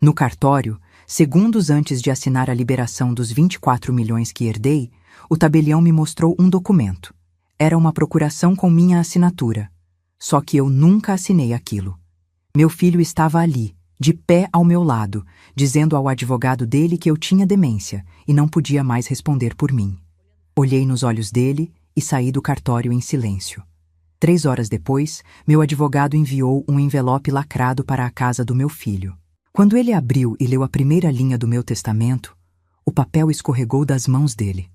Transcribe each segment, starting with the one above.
No cartório, segundos antes de assinar a liberação dos 24 milhões que herdei, o tabelião me mostrou um documento. Era uma procuração com minha assinatura. Só que eu nunca assinei aquilo. Meu filho estava ali, de pé ao meu lado, dizendo ao advogado dele que eu tinha demência e não podia mais responder por mim. Olhei nos olhos dele e saí do cartório em silêncio. 3 horas depois, meu advogado enviou um envelope lacrado para a casa do meu filho. Quando ele abriu e leu a primeira linha do meu testamento, o papel escorregou das mãos dele.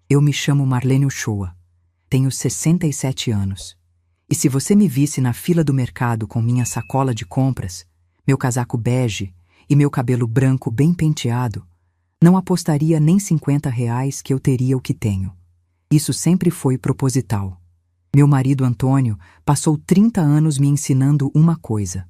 Eu me chamo Marlene Uchoa. Tenho 67 anos. E se você me visse na fila do mercado com minha sacola de compras, meu casaco bege e meu cabelo branco bem penteado, não apostaria nem R$ 50 que eu teria o que tenho. Isso sempre foi proposital. Meu marido Antônio passou 30 anos me ensinando uma coisa.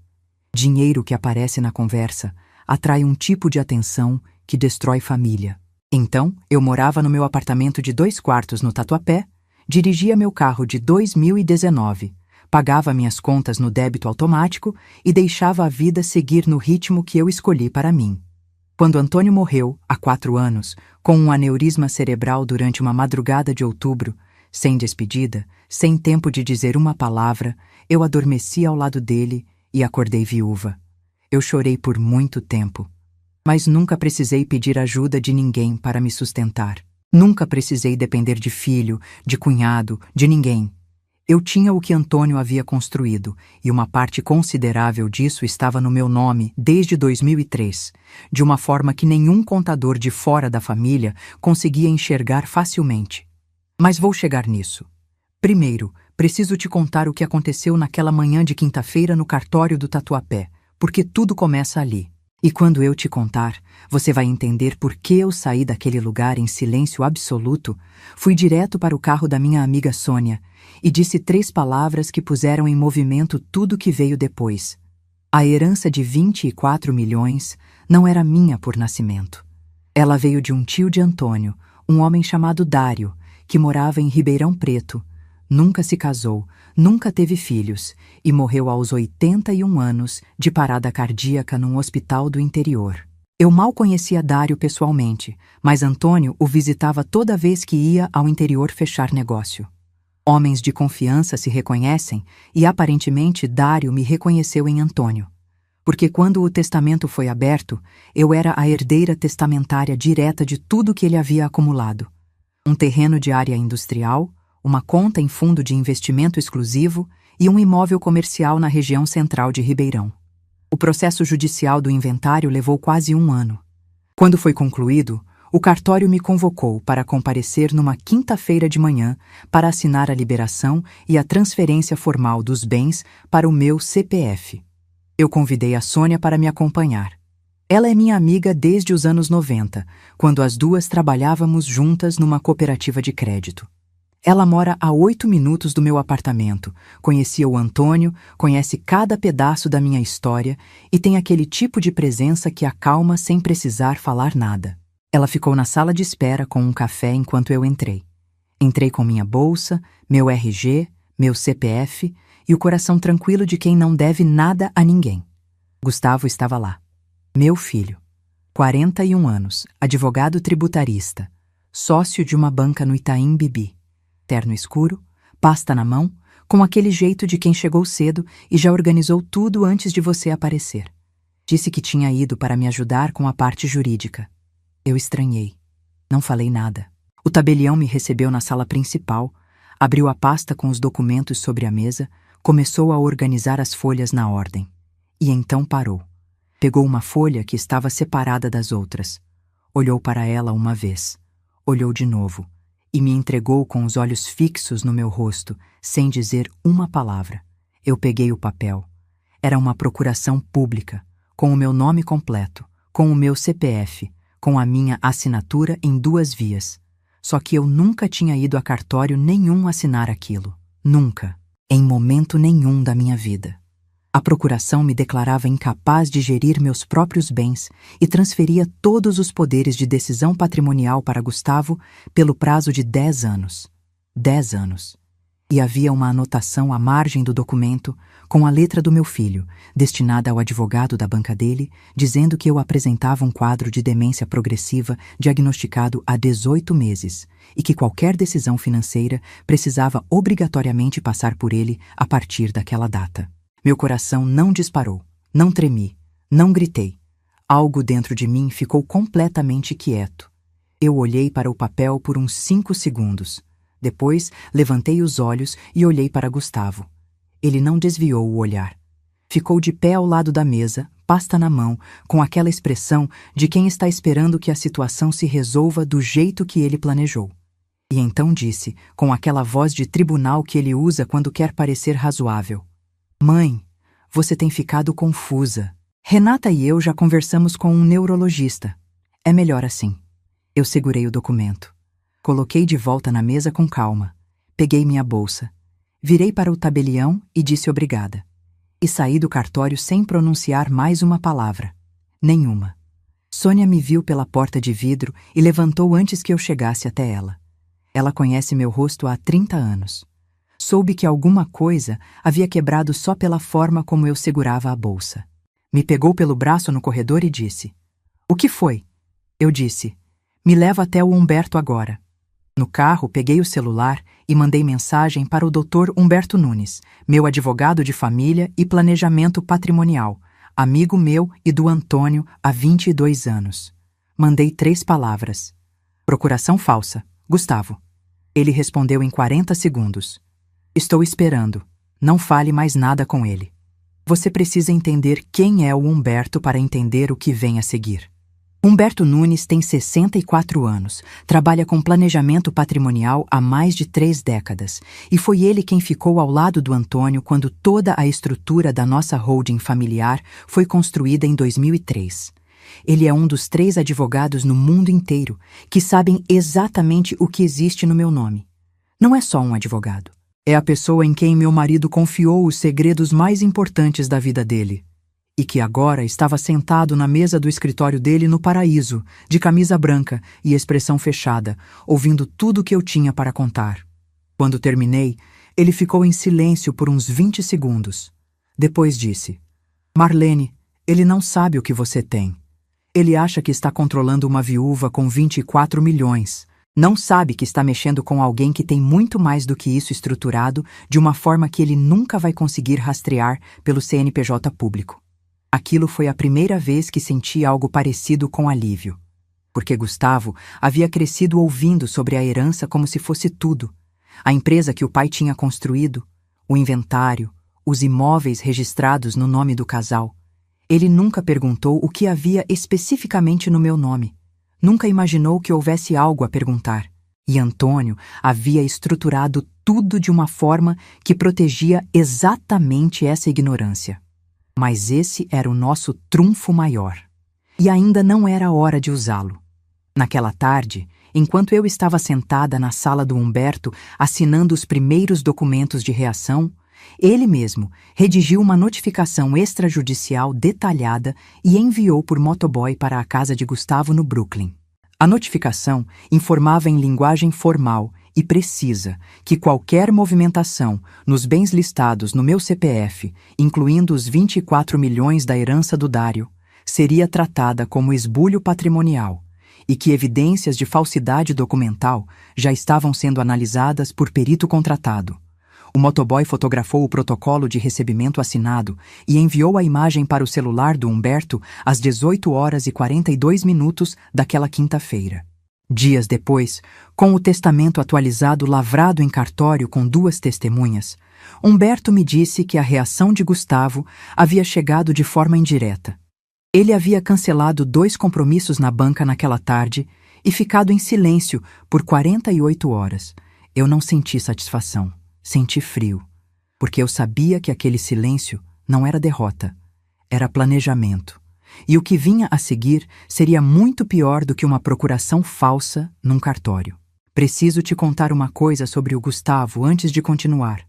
Dinheiro que aparece na conversa atrai um tipo de atenção que destrói família. Então, eu morava no meu apartamento de 2 quartos no Tatuapé, dirigia meu carro de 2019, pagava minhas contas no débito automático e deixava a vida seguir no ritmo que eu escolhi para mim. Quando Antônio morreu, há 4 anos, com um aneurisma cerebral durante uma madrugada de outubro, sem despedida, sem tempo de dizer uma palavra, eu adormeci ao lado dele e acordei viúva. Eu chorei por muito tempo, mas nunca precisei pedir ajuda de ninguém para me sustentar. Nunca precisei depender de filho, de cunhado, de ninguém. Eu tinha o que Antônio havia construído, e uma parte considerável disso estava no meu nome desde 2003, de uma forma que nenhum contador de fora da família conseguia enxergar facilmente. Mas vou chegar nisso. Primeiro, preciso te contar o que aconteceu naquela manhã de quinta-feira no cartório do Tatuapé, porque tudo começa ali. E quando eu te contar, você vai entender por que eu saí daquele lugar em silêncio absoluto, fui direto para o carro da minha amiga Sônia e disse 3 palavras que puseram em movimento tudo que veio depois. A herança de 24 milhões não era minha por nascimento. Ela veio de um tio de Antônio, um homem chamado Dário, que morava em Ribeirão Preto, nunca se casou, nunca teve filhos e morreu aos 81 anos de parada cardíaca num hospital do interior. Eu mal conhecia Dário pessoalmente, mas Antônio o visitava toda vez que ia ao interior fechar negócio. Homens de confiança se reconhecem e aparentemente Dário me reconheceu em Antônio. Porque quando o testamento foi aberto, eu era a herdeira testamentária direta de tudo que ele havia acumulado. Um terreno de área industrial, uma conta em fundo de investimento exclusivo e um imóvel comercial na região central de Ribeirão. O processo judicial do inventário levou quase 1 ano. Quando foi concluído, o cartório me convocou para comparecer numa quinta-feira de manhã para assinar a liberação e a transferência formal dos bens para o meu CPF. Eu convidei a Sônia para me acompanhar. Ela é minha amiga desde os anos 90, quando as duas trabalhávamos juntas numa cooperativa de crédito. Ela mora a 8 minutos do meu apartamento, conhecia o Antônio, conhece cada pedaço da minha história e tem aquele tipo de presença que acalma sem precisar falar nada. Ela ficou na sala de espera com um café enquanto eu entrei. Entrei com minha bolsa, meu RG, meu CPF e o coração tranquilo de quem não deve nada a ninguém. Gustavo estava lá. Meu filho, 41 anos, advogado tributarista, sócio de uma banca no Itaim Bibi. Terno escuro, pasta na mão, com aquele jeito de quem chegou cedo e já organizou tudo antes de você aparecer. Disse que tinha ido para me ajudar com a parte jurídica. Eu estranhei. Não falei nada. O tabelião me recebeu na sala principal, abriu a pasta com os documentos sobre a mesa, começou a organizar as folhas na ordem. E então parou. Pegou uma folha que estava separada das outras. Olhou para ela uma vez. Olhou de novo. E me entregou com os olhos fixos no meu rosto, sem dizer uma palavra. Eu peguei o papel. Era uma procuração pública, com o meu nome completo, com o meu CPF, com a minha assinatura em 2 vias. Só que eu nunca tinha ido a cartório nenhum assinar aquilo. Nunca. Em momento nenhum da minha vida. A procuração me declarava incapaz de gerir meus próprios bens e transferia todos os poderes de decisão patrimonial para Gustavo pelo prazo de 10 anos. 10 anos. E havia uma anotação à margem do documento com a letra do meu filho, destinada ao advogado da banca dele, dizendo que eu apresentava um quadro de demência progressiva diagnosticado há 18 meses e que qualquer decisão financeira precisava obrigatoriamente passar por ele a partir daquela data. Meu coração não disparou, não tremi, não gritei. Algo dentro de mim ficou completamente quieto. Eu olhei para o papel por uns 5 segundos. Depois, levantei os olhos e olhei para Gustavo. Ele não desviou o olhar. Ficou de pé ao lado da mesa, pasta na mão, com aquela expressão de quem está esperando que a situação se resolva do jeito que ele planejou. E então disse, com aquela voz de tribunal que ele usa quando quer parecer razoável: "Mãe, você tem ficado confusa. Renata e eu já conversamos com um neurologista. É melhor assim." Eu segurei o documento. Coloquei de volta na mesa com calma. Peguei minha bolsa. Virei para o tabelião e disse obrigada. E saí do cartório sem pronunciar mais uma palavra. Nenhuma. Sônia me viu pela porta de vidro e levantou antes que eu chegasse até ela. Ela conhece meu rosto há 30 anos. Soube que alguma coisa havia quebrado só pela forma como eu segurava a bolsa. Me pegou pelo braço no corredor e disse: "O que foi?" Eu disse: "Me leva até o Humberto agora." No carro, peguei o celular e mandei mensagem para o Dr. Humberto Nunes, meu advogado de família e planejamento patrimonial, amigo meu e do Antônio há 22 anos. Mandei 3 palavras: "Procuração falsa, Gustavo." Ele respondeu em 40 segundos: "Estou esperando. Não fale mais nada com ele." Você precisa entender quem é o Humberto para entender o que vem a seguir. Humberto Nunes tem 64 anos, trabalha com planejamento patrimonial há mais de 3 décadas e foi ele quem ficou ao lado do Antônio quando toda a estrutura da nossa holding familiar foi construída em 2003. Ele é um dos 3 advogados no mundo inteiro que sabem exatamente o que existe no meu nome. Não é só um advogado. É a pessoa em quem meu marido confiou os segredos mais importantes da vida dele. E que agora estava sentado na mesa do escritório dele no paraíso, de camisa branca e expressão fechada, ouvindo tudo o que eu tinha para contar. Quando terminei, ele ficou em silêncio por uns 20 segundos. Depois disse: "Marlene, ele não sabe o que você tem. Ele acha que está controlando uma viúva com 24 milhões. Não sabe que está mexendo com alguém que tem muito mais do que isso estruturado de uma forma que ele nunca vai conseguir rastrear pelo CNPJ público." Aquilo foi a primeira vez que senti algo parecido com alívio. Porque Gustavo havia crescido ouvindo sobre a herança como se fosse tudo. A empresa que o pai tinha construído, o inventário, os imóveis registrados no nome do casal. Ele nunca perguntou o que havia especificamente no meu nome. Nunca imaginou que houvesse algo a perguntar. E Antônio havia estruturado tudo de uma forma que protegia exatamente essa ignorância. Mas esse era o nosso trunfo maior. E ainda não era hora de usá-lo. Naquela tarde, enquanto eu estava sentada na sala do Humberto assinando os primeiros documentos de reação, ele mesmo redigiu uma notificação extrajudicial detalhada e enviou por motoboy para a casa de Gustavo no Brooklyn. A notificação informava em linguagem formal e precisa que qualquer movimentação nos bens listados no meu CPF, incluindo os 24 milhões da herança do Dário, seria tratada como esbulho patrimonial e que evidências de falsidade documental já estavam sendo analisadas por perito contratado. O motoboy fotografou o protocolo de recebimento assinado e enviou a imagem para o celular do Humberto às 18h42 daquela quinta-feira. Dias depois, com o testamento atualizado lavrado em cartório com 2 testemunhas, Humberto me disse que a reação de Gustavo havia chegado de forma indireta. Ele havia cancelado 2 compromissos na banca naquela tarde e ficado em silêncio por 48 horas. Eu não senti satisfação, senti frio, porque eu sabia que aquele silêncio não era derrota, era planejamento. E o que vinha a seguir seria muito pior do que uma procuração falsa num cartório. Preciso te contar uma coisa sobre o Gustavo antes de continuar,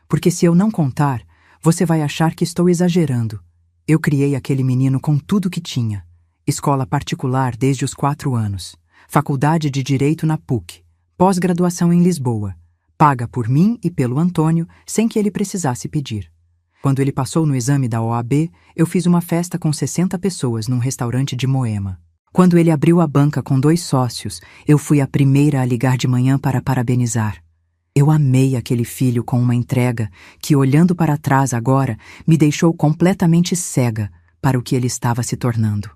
porque se eu não contar, você vai achar que estou exagerando. Eu criei aquele menino com tudo que tinha. Escola particular desde os 4 anos, faculdade de Direito na PUC, pós-graduação em Lisboa, paga por mim e pelo Antônio sem que ele precisasse pedir. Quando ele passou no exame da OAB, eu fiz uma festa com 60 pessoas num restaurante de Moema. Quando ele abriu a banca com 2 sócios, eu fui a primeira a ligar de manhã para parabenizar. Eu amei aquele filho com uma entrega que, olhando para trás agora, me deixou completamente cega para o que ele estava se tornando.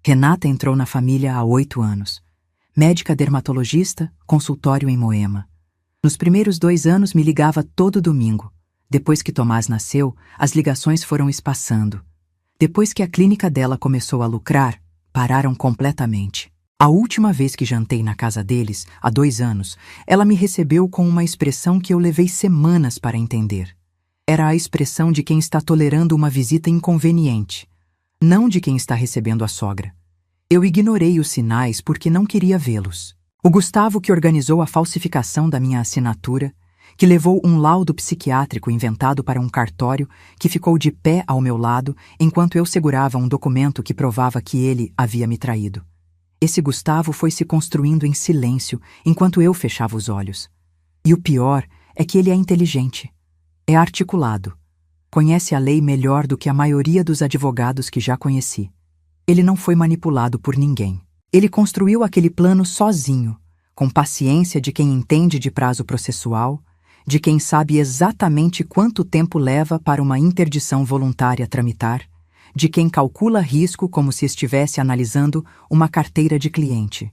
Renata entrou na família há 8 anos. Médica dermatologista, consultório em Moema. Nos primeiros 2 anos me ligava todo domingo. Depois que Tomás nasceu, as ligações foram espaçando. Depois que a clínica dela começou a lucrar, pararam completamente. A última vez que jantei na casa deles, há 2 anos, ela me recebeu com uma expressão que eu levei semanas para entender. Era a expressão de quem está tolerando uma visita inconveniente, não de quem está recebendo a sogra. Eu ignorei os sinais porque não queria vê-los. O Gustavo que organizou a falsificação da minha assinatura, que levou um laudo psiquiátrico inventado para um cartório, que ficou de pé ao meu lado enquanto eu segurava um documento que provava que ele havia me traído. Esse Gustavo foi se construindo em silêncio enquanto eu fechava os olhos. E o pior é que ele é inteligente. É articulado. Conhece a lei melhor do que a maioria dos advogados que já conheci. Ele não foi manipulado por ninguém. Ele construiu aquele plano sozinho, com paciência de quem entende de prazo processual, de quem sabe exatamente quanto tempo leva para uma interdição voluntária tramitar, de quem calcula risco como se estivesse analisando uma carteira de cliente.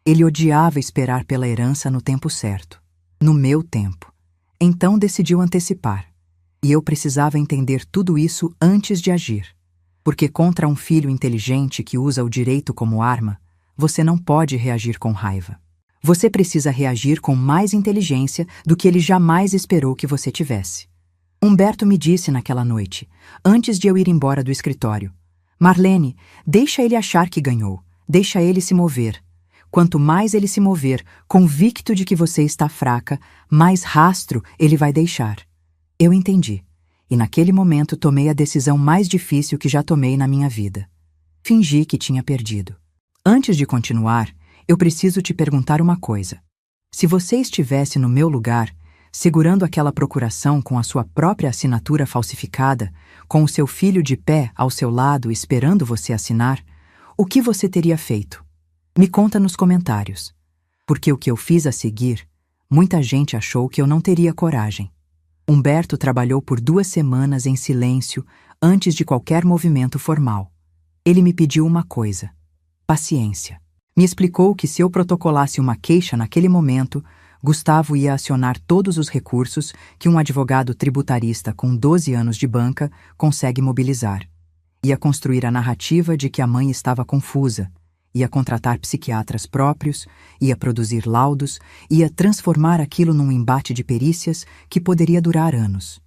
Ele odiava esperar pela herança no tempo certo, no meu tempo. Então decidiu antecipar. E eu precisava entender tudo isso antes de agir. Porque contra um filho inteligente que usa o direito como arma, você não pode reagir com raiva. Você precisa reagir com mais inteligência do que ele jamais esperou que você tivesse. Humberto me disse naquela noite, antes de eu ir embora do escritório: Marlene, deixa ele achar que ganhou, deixa ele se mover. Quanto mais ele se mover, convicto de que você está fraca, mais rastro ele vai deixar. Eu entendi, e naquele momento tomei a decisão mais difícil que já tomei na minha vida. Fingi que tinha perdido. Antes de continuar, eu preciso te perguntar uma coisa. Se você estivesse no meu lugar, segurando aquela procuração com a sua própria assinatura falsificada, com o seu filho de pé ao seu lado esperando você assinar, o que você teria feito? Me conta nos comentários. Porque o que eu fiz a seguir, muita gente achou que eu não teria coragem. Humberto trabalhou por 2 semanas em silêncio antes de qualquer movimento formal. Ele me pediu uma coisa: paciência. Me explicou que se eu protocolasse uma queixa naquele momento, Gustavo ia acionar todos os recursos que um advogado tributarista com 12 anos de banca consegue mobilizar. Ia construir a narrativa de que a mãe estava confusa, ia contratar psiquiatras próprios, ia produzir laudos, ia transformar aquilo num embate de perícias que poderia durar anos.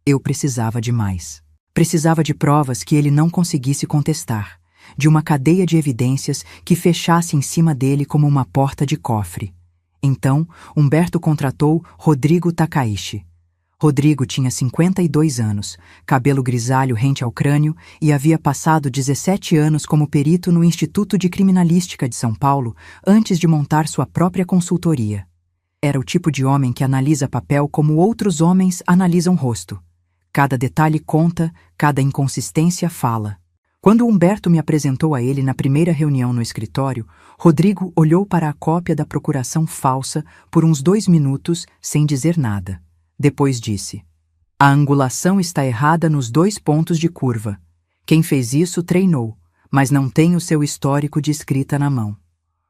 Eu precisava de mais. Precisava de provas que ele não conseguisse contestar, de uma cadeia de evidências que fechasse em cima dele como uma porta de cofre. Então, Humberto contratou Rodrigo Takaishi. Rodrigo tinha 52 anos, cabelo grisalho rente ao crânio e havia passado 17 anos como perito no Instituto de Criminalística de São Paulo antes de montar sua própria consultoria. Era o tipo de homem que analisa papel como outros homens analisam rosto. Cada detalhe conta, cada inconsistência fala. Quando Humberto me apresentou a ele na primeira reunião no escritório, Rodrigo olhou para a cópia da procuração falsa por uns 2 minutos sem dizer nada. Depois disse: a angulação está errada nos 2 pontos de curva. Quem fez isso treinou, mas não tem o seu histórico de escrita na mão.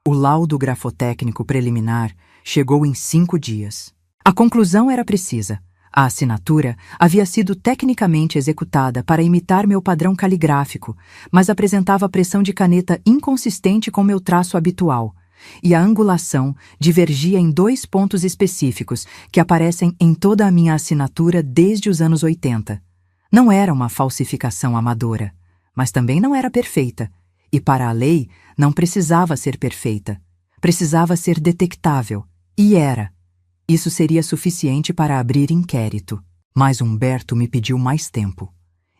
O laudo grafotécnico preliminar chegou em 5 dias. A conclusão era precisa. A assinatura havia sido tecnicamente executada para imitar meu padrão caligráfico, mas apresentava pressão de caneta inconsistente com meu traço habitual, e a angulação divergia em 2 pontos específicos que aparecem em toda a minha assinatura desde os anos 80. Não era uma falsificação amadora, mas também não era perfeita, e para a lei não precisava ser perfeita. Precisava ser detectável, e era. Isso seria suficiente para abrir inquérito. Mas Humberto me pediu mais tempo.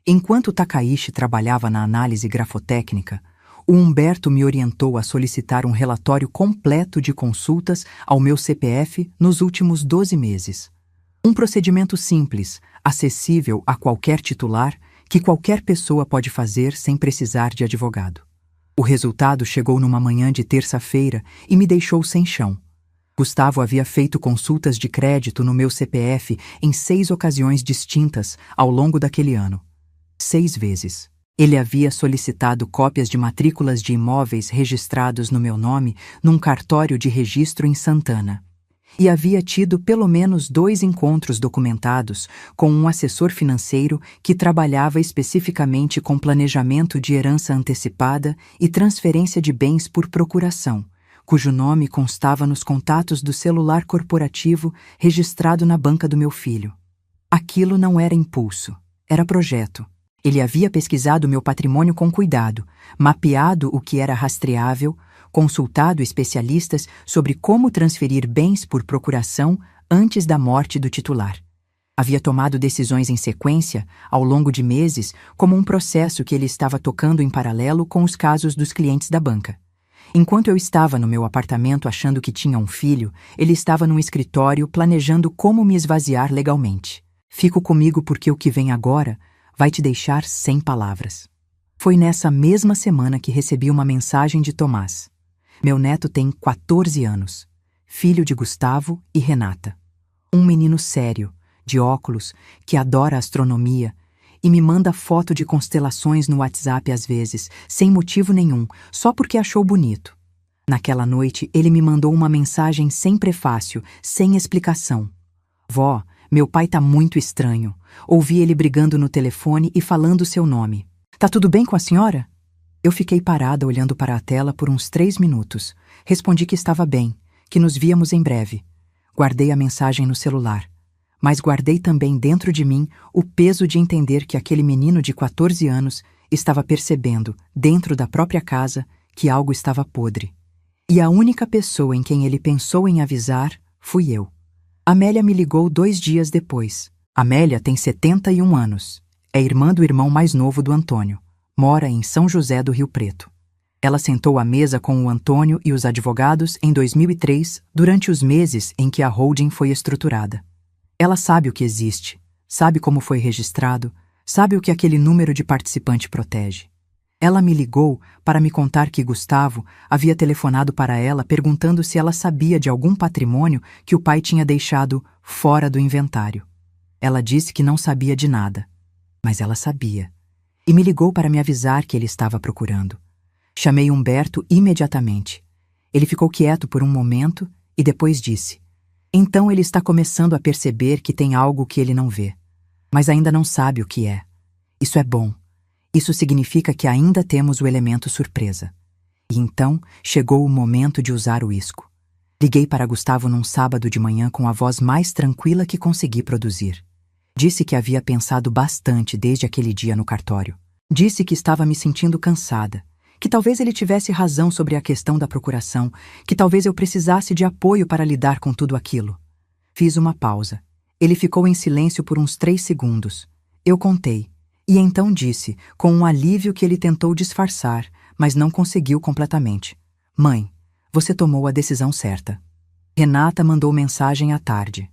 Enquanto Takaishi trabalhava na análise grafotécnica, o Humberto me orientou a solicitar um relatório completo de consultas ao meu CPF nos últimos 12 meses. Um procedimento simples, acessível a qualquer titular, que qualquer pessoa pode fazer sem precisar de advogado. O resultado chegou numa manhã de terça-feira e me deixou sem chão. Gustavo havia feito consultas de crédito no meu CPF em 6 ocasiões distintas ao longo daquele ano. 6 vezes. Ele havia solicitado cópias de matrículas de imóveis registrados no meu nome num cartório de registro em Santana. E havia tido pelo menos 2 encontros documentados com um assessor financeiro que trabalhava especificamente com planejamento de herança antecipada e transferência de bens por procuração, cujo nome constava nos contatos do celular corporativo registrado na banca do meu filho. Aquilo não era impulso, era projeto. Ele havia pesquisado meu patrimônio com cuidado, mapeado o que era rastreável, consultado especialistas sobre como transferir bens por procuração antes da morte do titular. Havia tomado decisões em sequência, ao longo de meses, como um processo que ele estava tocando em paralelo com os casos dos clientes da banca. Enquanto eu estava no meu apartamento achando que tinha um filho, ele estava num escritório planejando como me esvaziar legalmente. Fico comigo porque o que vem agora vai te deixar sem palavras. Foi nessa mesma semana que recebi uma mensagem de Tomás. Meu neto tem 14 anos, filho de Gustavo e Renata. Um menino sério, de óculos, que adora astronomia e me manda foto de constelações no WhatsApp às vezes, sem motivo nenhum, só porque achou bonito. Naquela noite, ele me mandou uma mensagem sem prefácio, sem explicação. Vó, meu pai tá muito estranho. Ouvi ele brigando no telefone e falando seu nome. Tá tudo bem com a senhora? Eu fiquei parada olhando para a tela por uns 3 minutos. Respondi que estava bem, que nos víamos em breve. Guardei a mensagem no celular. Mas guardei também dentro de mim o peso de entender que aquele menino de 14 anos estava percebendo, dentro da própria casa, que algo estava podre. E a única pessoa em quem ele pensou em avisar fui eu. Amélia me ligou 2 dias depois. Amélia tem 71 anos. É irmã do irmão mais novo do Antônio. Mora em São José do Rio Preto. Ela sentou à mesa com o Antônio e os advogados em 2003, durante os meses em que a holding foi estruturada. Ela sabe o que existe, sabe como foi registrado, sabe o que aquele número de participante protege. Ela me ligou para me contar que Gustavo havia telefonado para ela perguntando se ela sabia de algum patrimônio que o pai tinha deixado fora do inventário. Ela disse que não sabia de nada, mas ela sabia. E me ligou para me avisar que ele estava procurando. Chamei Humberto imediatamente. Ele ficou quieto por um momento e depois disse: então ele está começando a perceber que tem algo que ele não vê, mas ainda não sabe o que é. Isso é bom. Isso significa que ainda temos o elemento surpresa. E então chegou o momento de usar o isco. Liguei para Gustavo num sábado de manhã com a voz mais tranquila que consegui produzir. Disse que havia pensado bastante desde aquele dia no cartório. Disse que estava me sentindo cansada, que talvez ele tivesse razão sobre a questão da procuração, que talvez eu precisasse de apoio para lidar com tudo aquilo. Fiz uma pausa. Ele ficou em silêncio por uns 3 segundos. Eu contei. E então disse, com um alívio que ele tentou disfarçar, mas não conseguiu completamente: mãe, você tomou a decisão certa. Renata mandou mensagem à tarde.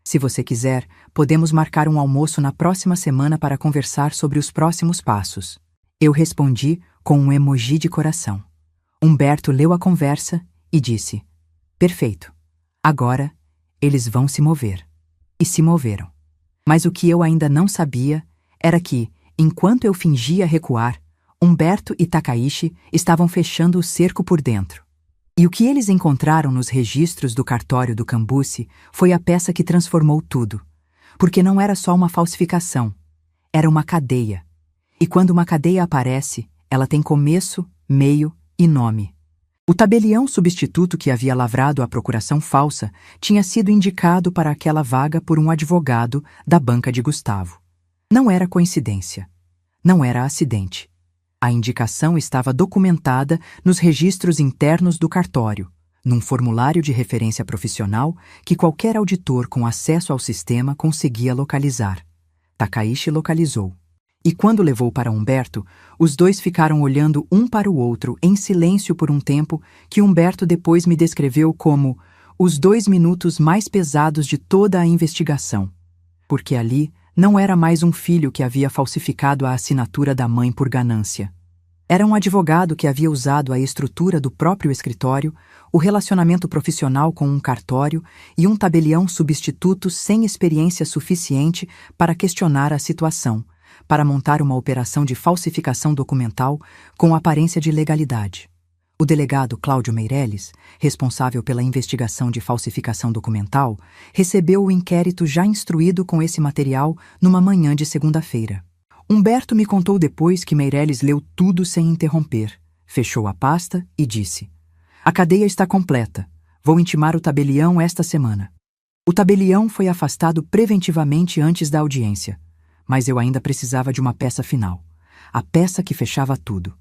Se você quiser, podemos marcar um almoço na próxima semana para conversar sobre os próximos passos. Eu respondi com um emoji de coração. Humberto leu a conversa e disse: perfeito. Agora, eles vão se mover. E se moveram. Mas o que eu ainda não sabia era que, enquanto eu fingia recuar, Humberto e Takaishi estavam fechando o cerco por dentro. E o que eles encontraram nos registros do cartório do Cambuci foi a peça que transformou tudo. Porque não era só uma falsificação, era uma cadeia. E quando uma cadeia aparece, ela tem começo, meio e nome. O tabelião substituto que havia lavrado a procuração falsa tinha sido indicado para aquela vaga por um advogado da banca de Gustavo. Não era coincidência. Não era acidente. A indicação estava documentada nos registros internos do cartório, num formulário de referência profissional que qualquer auditor com acesso ao sistema conseguia localizar. Takaishi localizou. E quando levou para Humberto, os dois ficaram olhando um para o outro em silêncio por um tempo que Humberto depois me descreveu como os 2 minutos mais pesados de toda a investigação. Porque ali Não era mais um filho que havia falsificado a assinatura da mãe por ganância. Era um advogado que havia usado a estrutura do próprio escritório, o relacionamento profissional com um cartório e um tabelião substituto sem experiência suficiente para questionar a situação, para montar uma operação de falsificação documental com aparência de legalidade. O delegado Cláudio Meireles, responsável pela investigação de falsificação documental, recebeu o inquérito já instruído com esse material numa manhã de segunda-feira. Humberto me contou depois que Meireles leu tudo sem interromper, fechou a pasta e disse: "A cadeia está completa. Vou intimar o tabelião esta semana." O tabelião foi afastado preventivamente antes da audiência, mas eu ainda precisava de uma peça final, a peça que fechava tudo.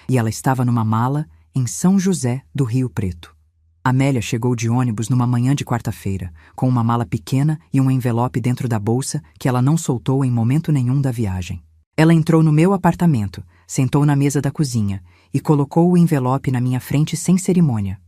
E ela estava numa mala em São José do Rio Preto. Amélia chegou de ônibus numa manhã de quarta-feira, com uma mala pequena e um envelope dentro da bolsa que ela não soltou em momento nenhum da viagem. Ela entrou no meu apartamento, sentou na mesa da cozinha e colocou o envelope na minha frente sem cerimônia.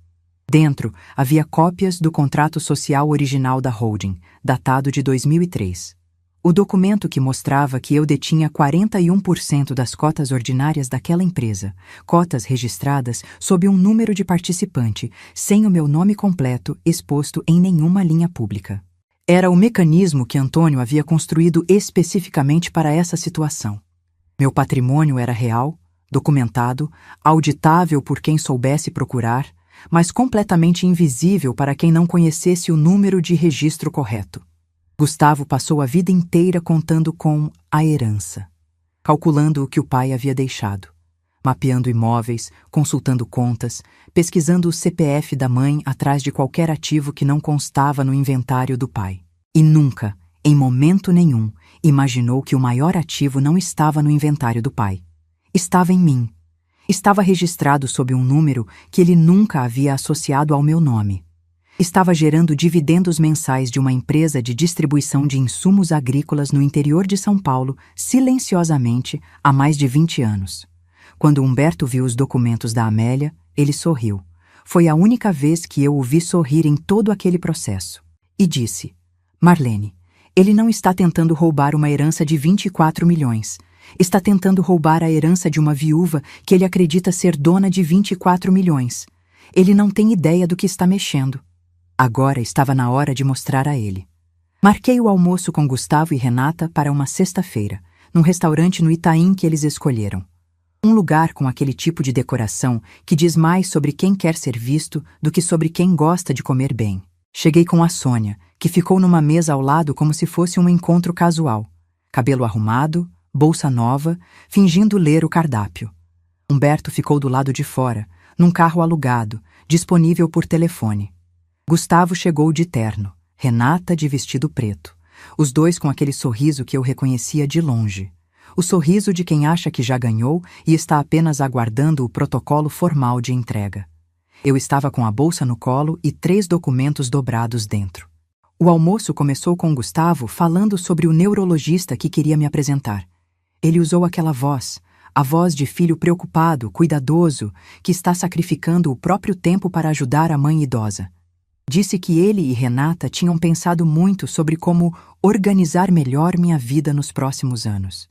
Dentro havia cópias do contrato social original da holding, datado de 2003. O documento que mostrava que eu detinha 41% das cotas ordinárias daquela empresa, cotas registradas sob um número de participante, sem o meu nome completo exposto em nenhuma linha pública. Era o mecanismo que Antônio havia construído especificamente para essa situação. Meu patrimônio era real, documentado, auditável por quem soubesse procurar, mas completamente invisível para quem não conhecesse o número de registro correto. Gustavo passou a vida inteira contando com a herança, calculando o que o pai havia deixado, mapeando imóveis, consultando contas, pesquisando o CPF da mãe atrás de qualquer ativo que não constava no inventário do pai. E nunca, em momento nenhum, imaginou que o maior ativo não estava no inventário do pai. Estava em mim. Estava registrado sob um número que ele nunca havia associado ao meu nome. Estava gerando dividendos mensais de uma empresa de distribuição de insumos agrícolas no interior de São Paulo, silenciosamente, há mais de 20 anos. Quando Humberto viu os documentos da Amélia, ele sorriu. Foi a única vez que eu o vi sorrir em todo aquele processo. E disse: "Marlene, ele não está tentando roubar uma herança de 24 milhões. Está tentando roubar a herança de uma viúva que ele acredita ser dona de 24 milhões. Ele não tem ideia do que está mexendo." Agora estava na hora de mostrar a ele. Marquei o almoço com Gustavo e Renata para uma sexta-feira, num restaurante no Itaim que eles escolheram. Um lugar com aquele tipo de decoração que diz mais sobre quem quer ser visto do que sobre quem gosta de comer bem. Cheguei com a Sônia, que ficou numa mesa ao lado como se fosse um encontro casual. Cabelo arrumado, bolsa nova, fingindo ler o cardápio. Humberto ficou do lado de fora, num carro alugado, disponível por telefone. Gustavo chegou de terno, Renata de vestido preto, os dois com aquele sorriso que eu reconhecia de longe. O sorriso de quem acha que já ganhou e está apenas aguardando o protocolo formal de entrega. Eu estava com a bolsa no colo e 3 documentos dobrados dentro. O almoço começou com Gustavo falando sobre o neurologista que queria me apresentar. Ele usou aquela voz, a voz de filho preocupado, cuidadoso, que está sacrificando o próprio tempo para ajudar a mãe idosa. Disse que ele e Renata tinham pensado muito sobre como organizar melhor minha vida nos próximos anos.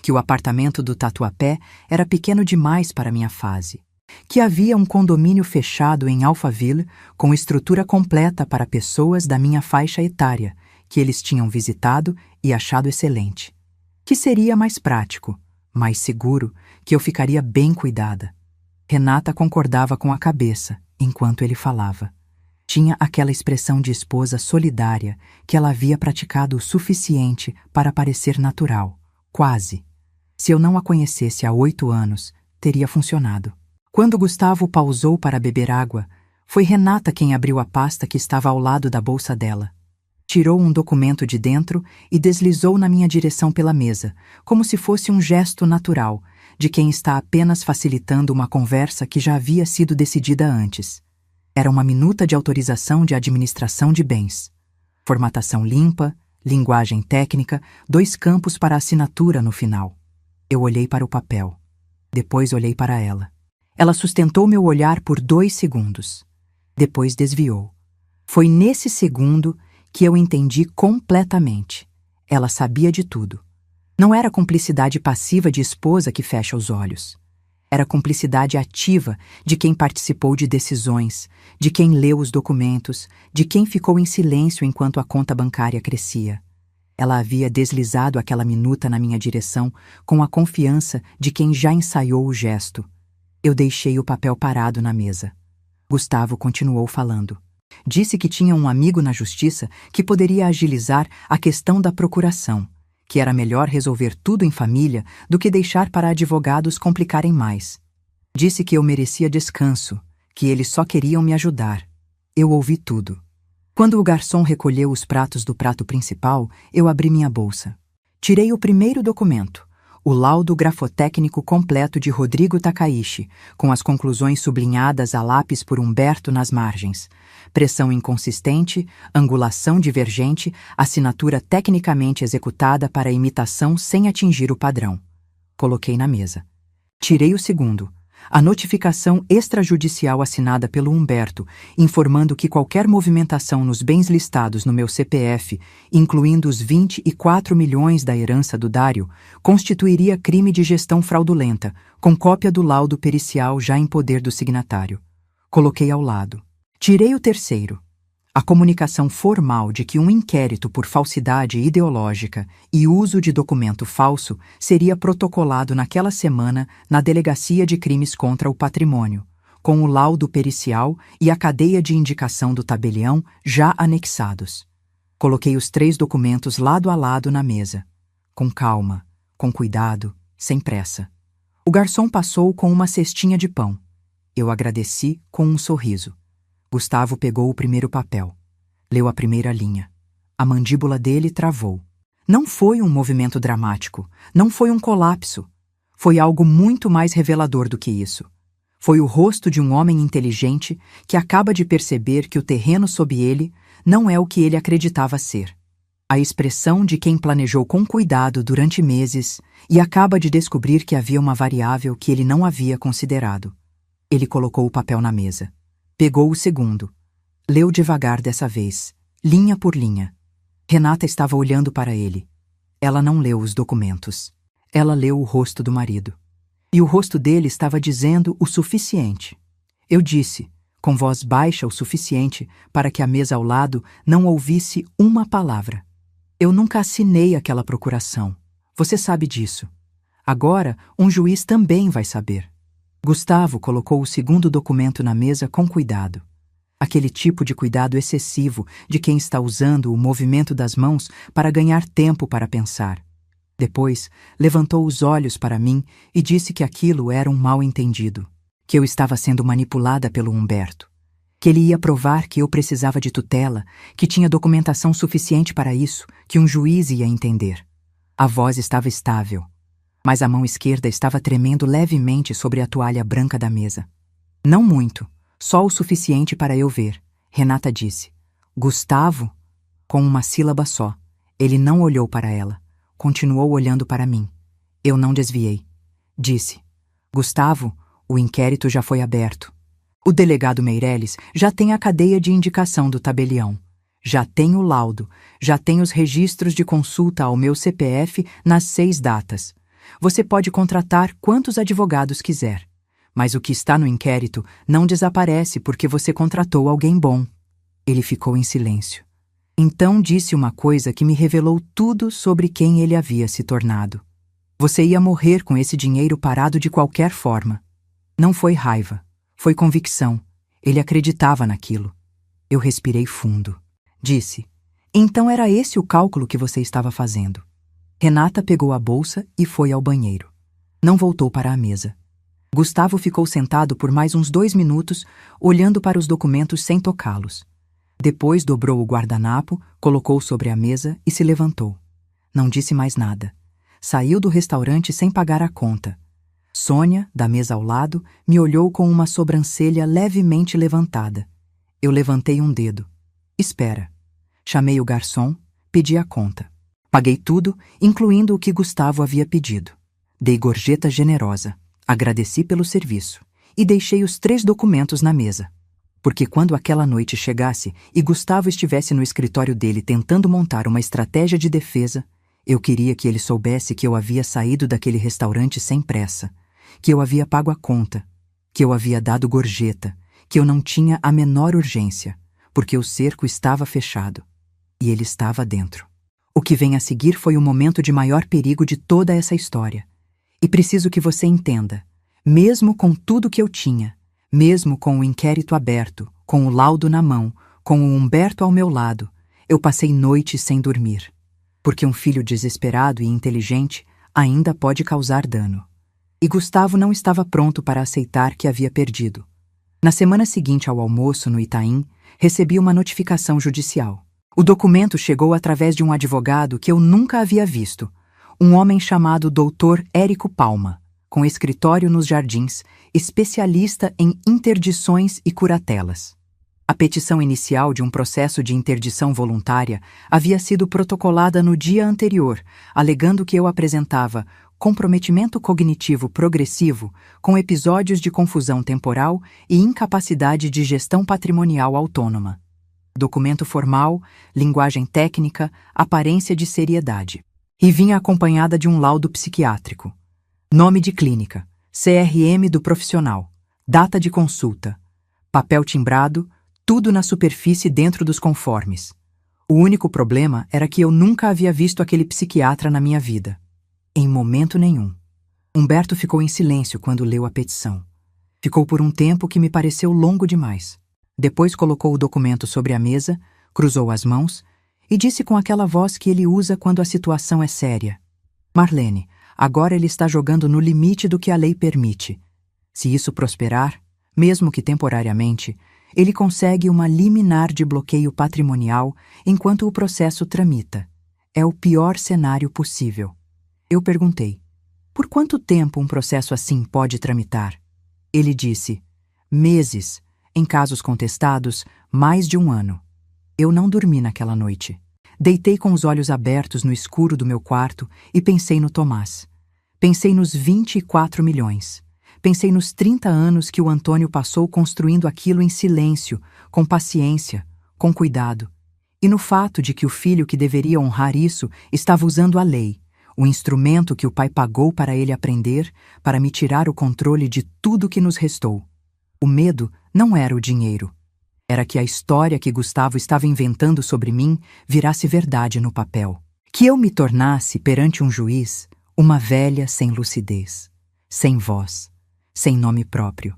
Que o apartamento do Tatuapé era pequeno demais para minha fase. Que havia um condomínio fechado em Alphaville com estrutura completa para pessoas da minha faixa etária, que eles tinham visitado e achado excelente. Que seria mais prático, mais seguro, que eu ficaria bem cuidada. Renata concordava com a cabeça enquanto ele falava. Tinha aquela expressão de esposa solidária que ela havia praticado o suficiente para parecer natural, quase. Se eu não a conhecesse há 8 anos, teria funcionado. Quando Gustavo pausou para beber água, foi Renata quem abriu a pasta que estava ao lado da bolsa dela. Tirou um documento de dentro e deslizou na minha direção pela mesa, como se fosse um gesto natural, de quem está apenas facilitando uma conversa que já havia sido decidida antes. Era uma minuta de autorização de administração de bens. Formatação limpa, linguagem técnica, 2 campos para assinatura no final. Eu olhei para o papel. Depois olhei para ela. Ela sustentou meu olhar por 2 segundos. Depois desviou. Foi nesse segundo que eu entendi completamente. Ela sabia de tudo. Não era cumplicidade passiva de esposa que fecha os olhos. Era cumplicidade ativa de quem participou de decisões, de quem leu os documentos, de quem ficou em silêncio enquanto a conta bancária crescia. Ela havia deslizado aquela minuta na minha direção com a confiança de quem já ensaiou o gesto. Eu deixei o papel parado na mesa. Gustavo continuou falando. Disse que tinha um amigo na justiça que poderia agilizar a questão da procuração, que era melhor resolver tudo em família do que deixar para advogados complicarem mais. Disse que eu merecia descanso, que eles só queriam me ajudar. Eu ouvi tudo. Quando o garçom recolheu os pratos do prato principal, eu abri minha bolsa. Tirei o primeiro documento, o laudo grafotécnico completo de Rodrigo Takaishi, com as conclusões sublinhadas a lápis por Humberto nas margens. Pressão inconsistente, angulação divergente, assinatura tecnicamente executada para imitação sem atingir o padrão. Coloquei na mesa. Tirei o segundo. A notificação extrajudicial assinada pelo Humberto, informando que qualquer movimentação nos bens listados no meu CPF, incluindo os 24 milhões da herança do Dário, constituiria crime de gestão fraudulenta, com cópia do laudo pericial já em poder do signatário. Coloquei ao lado. Tirei o terceiro. A comunicação formal de que um inquérito por falsidade ideológica e uso de documento falso seria protocolado naquela semana na Delegacia de Crimes contra o Patrimônio, com o laudo pericial e a cadeia de indicação do tabelião já anexados. Coloquei os 3 documentos lado a lado na mesa, com calma, com cuidado, sem pressa. O garçom passou com uma cestinha de pão. Eu agradeci com um sorriso. Gustavo pegou o primeiro papel. Leu a primeira linha. A mandíbula dele travou. Não foi um movimento dramático. Não foi um colapso. Foi algo muito mais revelador do que isso. Foi o rosto de um homem inteligente que acaba de perceber que o terreno sob ele não é o que ele acreditava ser. A expressão de quem planejou com cuidado durante meses e acaba de descobrir que havia uma variável que ele não havia considerado. Ele colocou o papel na mesa. Pegou o segundo. Leu devagar dessa vez, linha por linha. Renata estava olhando para ele. Ela não leu os documentos. Ela leu o rosto do marido. E o rosto dele estava dizendo o suficiente. Eu disse, com voz baixa o suficiente para que a mesa ao lado não ouvisse uma palavra. Eu nunca assinei aquela procuração. Você sabe disso. Agora, um juiz também vai saber. Gustavo colocou o segundo documento na mesa com cuidado. Aquele tipo de cuidado excessivo de quem está usando o movimento das mãos para ganhar tempo para pensar. Depois, levantou os olhos para mim e disse que aquilo era um mal-entendido, que eu estava sendo manipulada pelo Humberto, que ele ia provar que eu precisava de tutela, que tinha documentação suficiente para isso, que um juiz ia entender. A voz estava estável, mas a mão esquerda estava tremendo levemente sobre a toalha branca da mesa. Não muito, só o suficiente para eu ver. Renata disse. Gustavo? Com uma sílaba só. Ele não olhou para ela. Continuou olhando para mim. Eu não desviei. Disse. Gustavo, o inquérito já foi aberto. O delegado Meireles já tem a cadeia de indicação do tabelião. Já tem o laudo. Já tem os registros de consulta ao meu CPF nas 6 datas. Você pode contratar quantos advogados quiser, mas o que está no inquérito não desaparece porque você contratou alguém bom. Ele ficou em silêncio. Então disse uma coisa que me revelou tudo sobre quem ele havia se tornado. Você ia morrer com esse dinheiro parado de qualquer forma. Não foi raiva, foi convicção. Ele acreditava naquilo. Eu respirei fundo. Disse, então era esse o cálculo que você estava fazendo. Renata pegou a bolsa e foi ao banheiro. Não voltou para a mesa. Gustavo ficou sentado por mais uns 2 minutos, olhando para os documentos sem tocá-los. Depois dobrou o guardanapo, colocou sobre a mesa e se levantou. Não disse mais nada. Saiu do restaurante sem pagar a conta. Sônia, da mesa ao lado, me olhou com uma sobrancelha levemente levantada. Eu levantei um dedo. Espera. Chamei o garçom, pedi a conta. Paguei tudo, incluindo o que Gustavo havia pedido. Dei gorjeta generosa, agradeci pelo serviço e deixei os 3 documentos na mesa. Porque quando aquela noite chegasse e Gustavo estivesse no escritório dele tentando montar uma estratégia de defesa, Eu queria que ele soubesse que eu havia saído daquele restaurante sem pressa, que eu havia pago a conta, que eu havia dado gorjeta, que eu não tinha a menor urgência, porque o cerco estava fechado. E ele estava dentro. O que vem a seguir foi o momento de maior perigo de toda essa história. E preciso que você entenda, mesmo com tudo que eu tinha, mesmo com o inquérito aberto, com o laudo na mão, com o Humberto ao meu lado, eu passei noites sem dormir. Porque um filho desesperado e inteligente ainda pode causar dano. E Gustavo não estava pronto para aceitar que havia perdido. Na semana seguinte ao almoço no Itaim, recebi uma notificação judicial. O documento chegou através de um advogado que eu nunca havia visto, um homem chamado Dr. Érico Palma, com escritório nos Jardins, especialista em interdições e curatelas. A petição inicial de um processo de interdição voluntária havia sido protocolada no dia anterior, alegando que eu apresentava comprometimento cognitivo progressivo com episódios de confusão temporal e incapacidade de gestão patrimonial autônoma. Documento formal, linguagem técnica, aparência de seriedade. E vinha acompanhada de um laudo psiquiátrico. Nome de clínica, CRM do profissional, data de consulta, papel timbrado, tudo na superfície dentro dos conformes. O único problema era que eu nunca havia visto aquele psiquiatra na minha vida. Em momento nenhum. Humberto ficou em silêncio quando leu a petição. Ficou por um tempo que me pareceu longo demais. Depois colocou o documento sobre a mesa, cruzou as mãos e disse com aquela voz que ele usa quando a situação é séria: Marlene, agora ele está jogando no limite do que a lei permite. Se isso prosperar, mesmo que temporariamente, ele consegue uma liminar de bloqueio patrimonial enquanto o processo tramita. É o pior cenário possível. Eu perguntei: por quanto tempo um processo assim pode tramitar? Ele disse: meses. Em casos contestados, mais de 1 ano. Eu não dormi naquela noite. Deitei com os olhos abertos no escuro do meu quarto e pensei no Tomás. Pensei nos 24 milhões. Pensei nos 30 anos que o Antônio passou construindo aquilo em silêncio, com paciência, com cuidado. E no fato de que o filho que deveria honrar isso estava usando a lei, o instrumento que o pai pagou para ele aprender, para me tirar o controle de tudo que nos restou. O medo não era o dinheiro. Era que a história que Gustavo estava inventando sobre mim virasse verdade no papel. Que eu me tornasse, perante um juiz, uma velha sem lucidez, sem voz, sem nome próprio.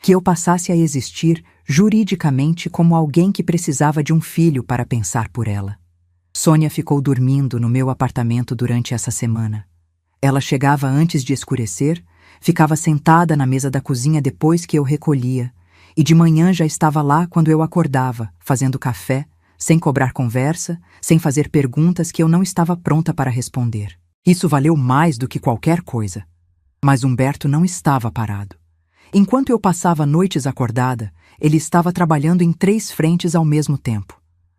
Que eu passasse a existir juridicamente como alguém que precisava de um filho para pensar por ela. Sônia ficou dormindo no meu apartamento durante essa semana. Ela chegava antes de escurecer, ficava sentada na mesa da cozinha depois que eu recolhia, e de manhã já estava lá quando eu acordava, fazendo café, sem cobrar conversa, sem fazer perguntas que eu não estava pronta para responder. Isso valeu mais do que qualquer coisa. Mas Humberto não estava parado. Enquanto eu passava noites acordada, ele estava trabalhando em 3 frentes ao mesmo tempo.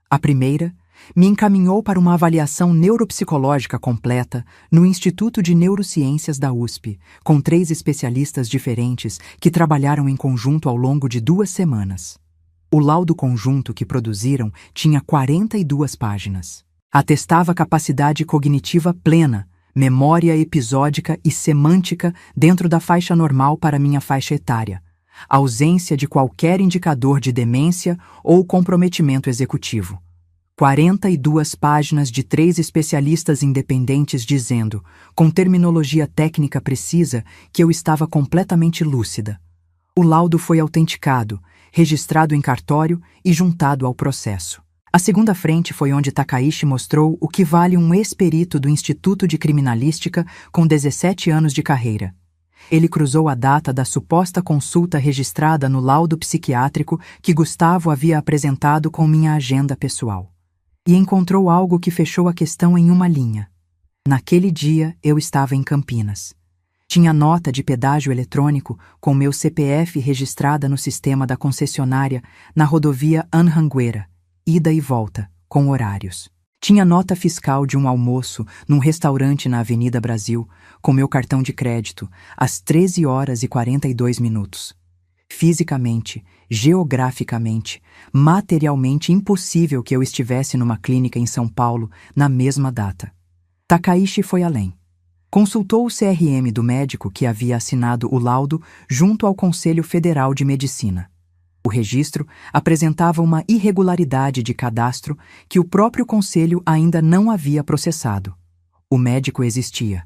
A primeira me encaminhou para uma avaliação neuropsicológica completa no Instituto de Neurociências da USP, com 3 especialistas diferentes que trabalharam em conjunto ao longo de 2 semanas. O laudo conjunto que produziram tinha 42 páginas. Atestava capacidade cognitiva plena, memória episódica e semântica dentro da faixa normal para minha faixa etária, ausência de qualquer indicador de demência ou comprometimento executivo. 42 páginas de 3 especialistas independentes dizendo, com terminologia técnica precisa, que eu estava completamente lúcida. O laudo foi autenticado, registrado em cartório e juntado ao processo. A segunda frente foi onde Takaishi mostrou o que vale um ex-perito do Instituto de Criminalística com 17 anos de carreira. Ele cruzou a data da suposta consulta registrada no laudo psiquiátrico que Gustavo havia apresentado com minha agenda pessoal. E encontrou algo que fechou a questão em uma linha. Naquele dia, eu estava em Campinas. Tinha nota de pedágio eletrônico com meu CPF registrada no sistema da concessionária na rodovia Anhanguera, ida e volta, com horários. Tinha nota fiscal de um almoço num restaurante na Avenida Brasil, com meu cartão de crédito, às 13h42. Fisicamente, geograficamente, materialmente impossível que eu estivesse numa clínica em São Paulo na mesma data. Takaishi foi além. Consultou o CRM do médico que havia assinado o laudo junto ao Conselho Federal de Medicina. O registro apresentava uma irregularidade de cadastro que o próprio conselho ainda não havia processado. O médico existia.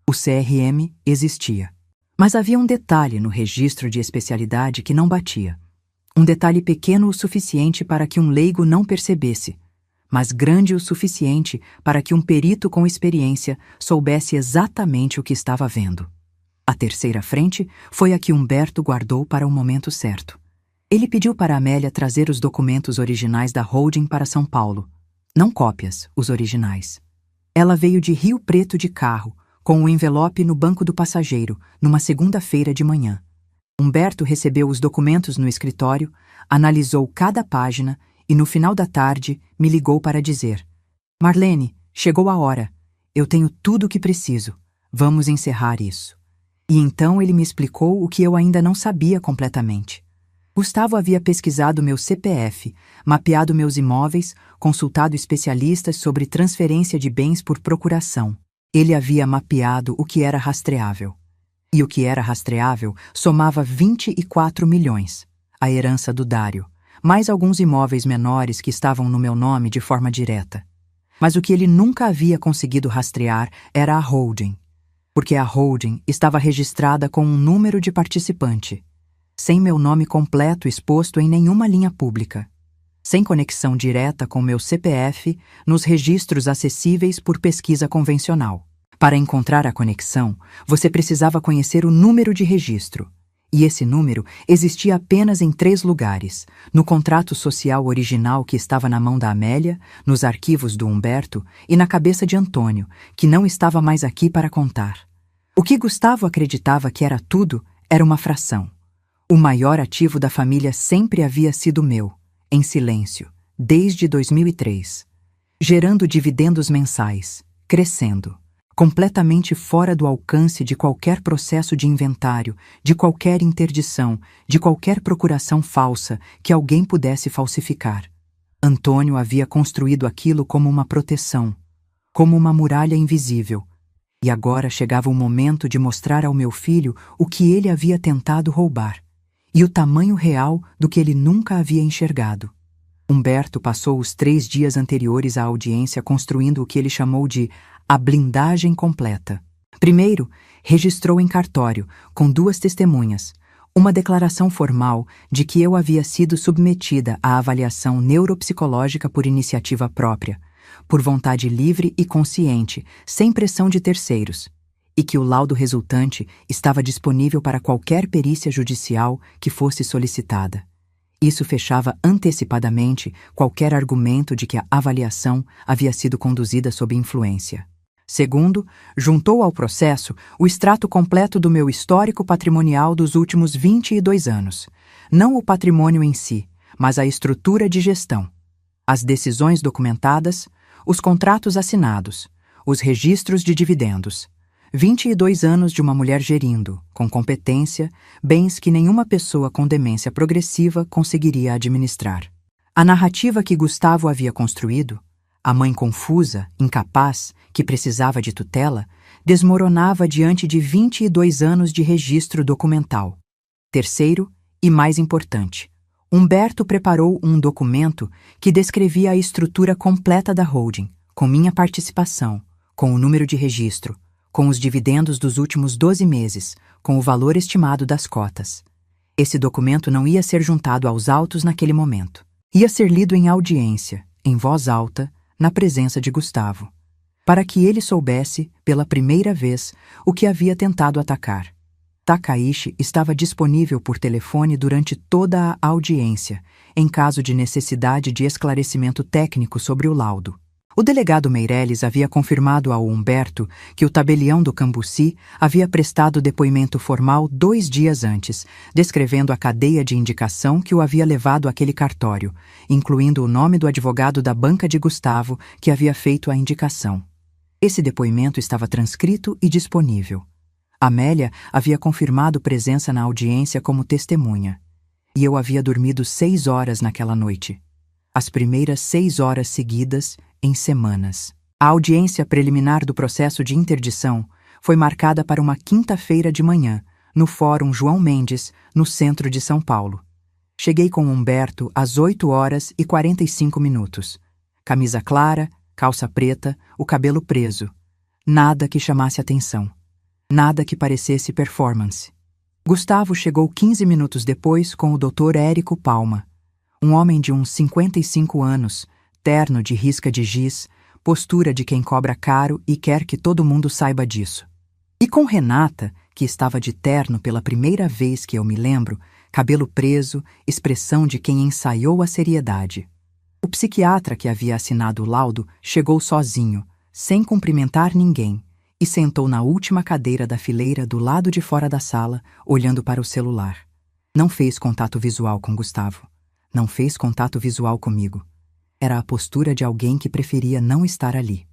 O CRM existia. Mas havia um detalhe no registro de especialidade que não batia. Um detalhe pequeno o suficiente para que um leigo não percebesse, mas grande o suficiente para que um perito com experiência soubesse exatamente o que estava vendo. A terceira frente foi a que Humberto guardou para o momento certo. Ele pediu para Amélia trazer os documentos originais da holding para São Paulo. Não cópias, os originais. Ela veio de Rio Preto de carro, com o envelope no banco do passageiro, numa segunda-feira de manhã. Humberto recebeu os documentos no escritório, analisou cada página e, no final da tarde, me ligou para dizer: Marlene, chegou a hora. Eu tenho tudo o que preciso. Vamos encerrar isso. E então ele me explicou o que eu ainda não sabia completamente. Gustavo havia pesquisado meu CPF, mapeado meus imóveis, consultado especialistas sobre transferência de bens por procuração. Ele havia mapeado o que era rastreável. E o que era rastreável somava 24 milhões, a herança do Dário, mais alguns imóveis menores que estavam no meu nome de forma direta. Mas o que ele nunca havia conseguido rastrear era a holding, porque a holding estava registrada com um número de participante, sem meu nome completo exposto em nenhuma linha pública, sem conexão direta com meu CPF nos registros acessíveis por pesquisa convencional. Para encontrar a conexão, você precisava conhecer o número de registro. E esse número existia apenas em 3 lugares: no contrato social original que estava na mão da Amélia, nos arquivos do Humberto e na cabeça de Antônio, que não estava mais aqui para contar. O que Gustavo acreditava que era tudo era uma fração. O maior ativo da família sempre havia sido meu, em silêncio, desde 2003, gerando dividendos mensais, crescendo, completamente fora do alcance de qualquer processo de inventário, de qualquer interdição, de qualquer procuração falsa que alguém pudesse falsificar. Antônio havia construído aquilo como uma proteção, como uma muralha invisível, e agora chegava o momento de mostrar ao meu filho o que ele havia tentado roubar, e o tamanho real do que ele nunca havia enxergado. Humberto passou os 3 dias anteriores à audiência construindo o que ele chamou de a blindagem completa. Primeiro, registrou em cartório, com 2 testemunhas, uma declaração formal de que eu havia sido submetida à avaliação neuropsicológica por iniciativa própria, por vontade livre e consciente, sem pressão de terceiros, e que o laudo resultante estava disponível para qualquer perícia judicial que fosse solicitada. Isso fechava antecipadamente qualquer argumento de que a avaliação havia sido conduzida sob influência. Segundo, juntou ao processo o extrato completo do meu histórico patrimonial dos últimos 22 anos. Não o patrimônio em si, mas a estrutura de gestão. As decisões documentadas, os contratos assinados, os registros de dividendos. 22 anos de uma mulher gerindo, com competência, bens que nenhuma pessoa com demência progressiva conseguiria administrar. A narrativa que Gustavo havia construído, a mãe confusa, incapaz, que precisava de tutela, desmoronava diante de 22 anos de registro documental. Terceiro, e mais importante, Humberto preparou um documento que descrevia a estrutura completa da holding, com minha participação, com o número de registro, com os dividendos dos últimos 12 meses, com o valor estimado das cotas. Esse documento não ia ser juntado aos autos naquele momento. Ia ser lido em audiência, em voz alta, na presença de Gustavo, para que ele soubesse, pela primeira vez, o que havia tentado atacar. Takaishi estava disponível por telefone durante toda a audiência, em caso de necessidade de esclarecimento técnico sobre o laudo. O delegado Meirelles havia confirmado ao Humberto que o tabelião do Cambuci havia prestado depoimento formal 2 dias antes, descrevendo a cadeia de indicação que o havia levado àquele cartório, incluindo o nome do advogado da banca de Gustavo que havia feito a indicação. Esse depoimento estava transcrito e disponível. Amélia havia confirmado presença na audiência como testemunha, e eu havia dormido 6 horas naquela noite. As primeiras 6 horas seguidas em semanas. A audiência preliminar do processo de interdição foi marcada para uma quinta-feira de manhã, no Fórum João Mendes, no centro de São Paulo. Cheguei com Humberto às 8h45. Camisa clara, calça preta, o cabelo preso. Nada que chamasse atenção. Nada que parecesse performance. Gustavo chegou 15 minutos depois com o Dr. Érico Palma, um homem de uns 55 anos, terno de risca de giz, postura de quem cobra caro e quer que todo mundo saiba disso. E com Renata, que estava de terno pela primeira vez que eu me lembro, cabelo preso, expressão de quem ensaiou a seriedade. O psiquiatra que havia assinado o laudo chegou sozinho, sem cumprimentar ninguém, e sentou na última cadeira da fileira do lado de fora da sala, olhando para o celular. Não fez contato visual com Gustavo. Não fez contato visual comigo. Era a postura de alguém que preferia não estar ali.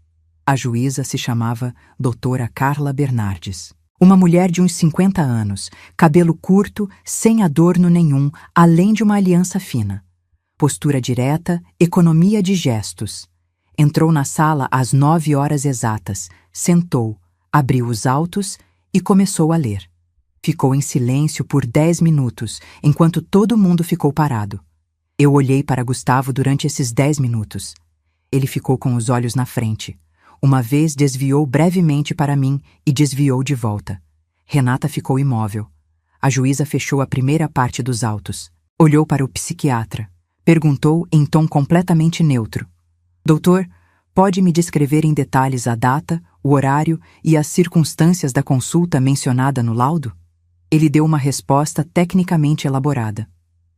A juíza se chamava Doutora Carla Bernardes. Uma mulher de uns 50 anos, cabelo curto, sem adorno nenhum, além de uma aliança fina. Postura direta, economia de gestos. Entrou na sala às 9h exatas, sentou, abriu os autos e começou a ler. Ficou em silêncio por 10 minutos, enquanto todo mundo ficou parado. Eu olhei para Gustavo durante esses 10 minutos. Ele ficou com os olhos na frente. Uma vez desviou brevemente para mim e desviou de volta. Renata ficou imóvel. A juíza fechou a primeira parte dos autos. Olhou para o psiquiatra. Perguntou em tom completamente neutro: Doutor, pode me descrever em detalhes a data, o horário e as circunstâncias da consulta mencionada no laudo? Ele deu uma resposta tecnicamente elaborada.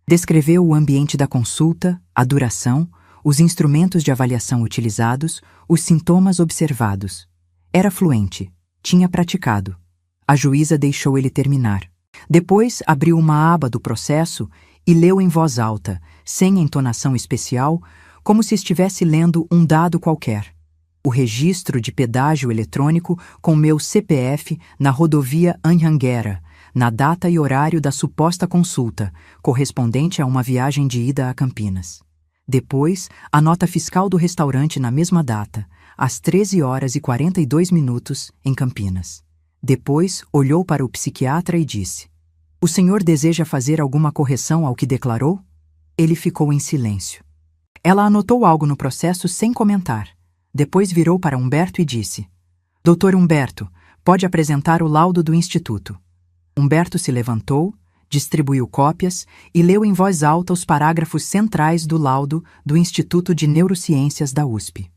Descreveu o ambiente da consulta, a duração, os instrumentos de avaliação utilizados, os sintomas observados. Era fluente, tinha praticado. A juíza deixou ele terminar. Depois abriu uma aba do processo e leu em voz alta, sem entonação especial, como se estivesse lendo um dado qualquer. O registro de pedágio eletrônico com meu CPF na rodovia Anhanguera, na data e horário da suposta consulta, correspondente a uma viagem de ida a Campinas. Depois, a nota fiscal do restaurante na mesma data, às 13h42, em Campinas. Depois, olhou para o psiquiatra e disse: O senhor deseja fazer alguma correção ao que declarou? Ele ficou em silêncio. Ela anotou algo no processo sem comentar. Depois virou para Humberto e disse: Doutor Humberto, pode apresentar o laudo do Instituto. Humberto se levantou, distribuiu cópias e leu em voz alta os parágrafos centrais do laudo do Instituto de Neurociências da USP.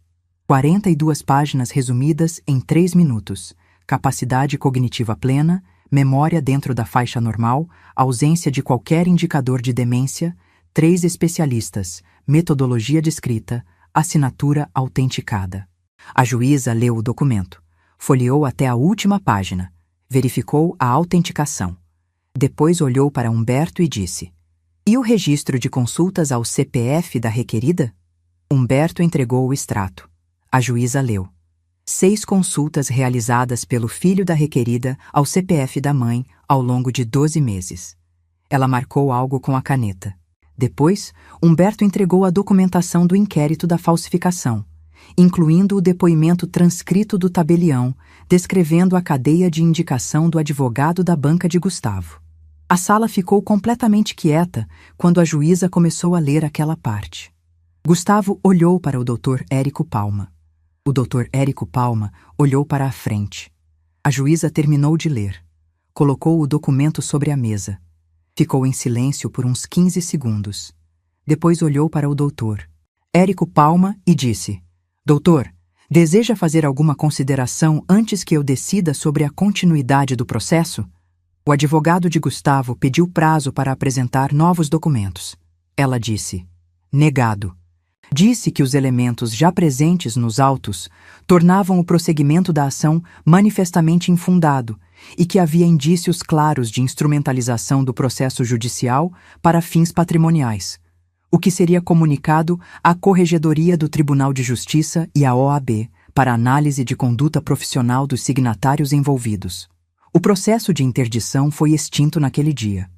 42 páginas resumidas em 3 minutos. Capacidade cognitiva plena, memória dentro da faixa normal, ausência de qualquer indicador de demência, 3 especialistas, metodologia de escrita, assinatura autenticada. A juíza leu o documento, folheou até a última página, verificou a autenticação. Depois olhou para Humberto e disse: E o registro de consultas ao CPF da requerida? Humberto entregou o extrato. A juíza leu: 6 consultas realizadas pelo filho da requerida ao CPF da mãe ao longo de 12 meses. Ela marcou algo com a caneta. Depois, Humberto entregou a documentação do inquérito da falsificação, incluindo o depoimento transcrito do tabelião, descrevendo a cadeia de indicação do advogado da banca de Gustavo. A sala ficou completamente quieta quando a juíza começou a ler aquela parte. Gustavo olhou para o Dr. Érico Palma. O Dr. Érico Palma olhou para a frente. A juíza terminou de ler. Colocou o documento sobre a mesa. Ficou em silêncio por uns 15 segundos. Depois olhou para o doutor Érico Palma e disse: Doutor, deseja fazer alguma consideração antes que eu decida sobre a continuidade do processo? O advogado de Gustavo pediu prazo para apresentar novos documentos. Ela disse: Negado. Disse que os elementos já presentes nos autos tornavam o prosseguimento da ação manifestamente infundado e que havia indícios claros de instrumentalização do processo judicial para fins patrimoniais, o que seria comunicado à Corregedoria do Tribunal de Justiça e à OAB para análise de conduta profissional dos signatários envolvidos. O processo de interdição foi extinto naquele dia.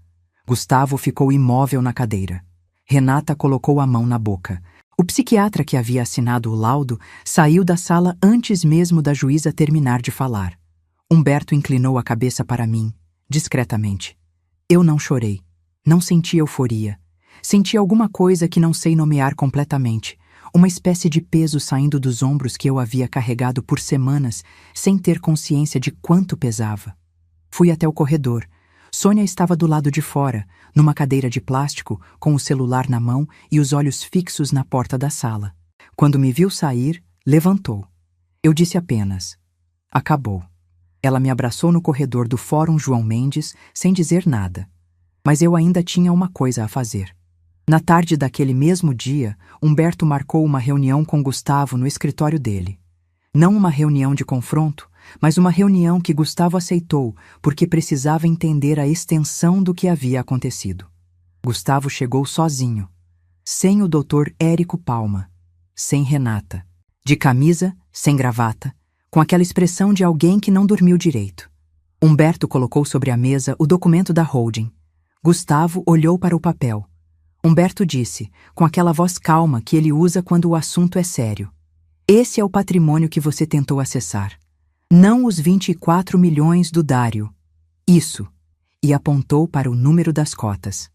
Gustavo ficou imóvel na cadeira. Renata colocou a mão na boca. O psiquiatra que havia assinado o laudo saiu da sala antes mesmo da juíza terminar de falar. Humberto inclinou a cabeça para mim, discretamente. Eu não chorei. Não senti euforia. Senti alguma coisa que não sei nomear completamente. Uma espécie de peso saindo dos ombros que eu havia carregado por semanas, sem ter consciência de quanto pesava. Fui até o corredor. Sônia estava do lado de fora, numa cadeira de plástico, com o celular na mão e os olhos fixos na porta da sala. Quando me viu sair, levantou. Eu disse apenas: acabou. Ela me abraçou no corredor do Fórum João Mendes, sem dizer nada. Mas eu ainda tinha uma coisa a fazer. Na tarde daquele mesmo dia, Humberto marcou uma reunião com Gustavo no escritório dele. Não uma reunião de confronto, mas uma reunião que Gustavo aceitou porque precisava entender a extensão do que havia acontecido. Gustavo chegou sozinho, sem o Dr. Érico Palma, sem Renata, de camisa, sem gravata, com aquela expressão de alguém que não dormiu direito. Humberto colocou sobre a mesa o documento da holding. Gustavo olhou para o papel. Humberto disse, com aquela voz calma que ele usa quando o assunto é sério: esse é o patrimônio que você tentou acessar. Não os 24 milhões do Dário. Isso. E apontou para o número das cotas,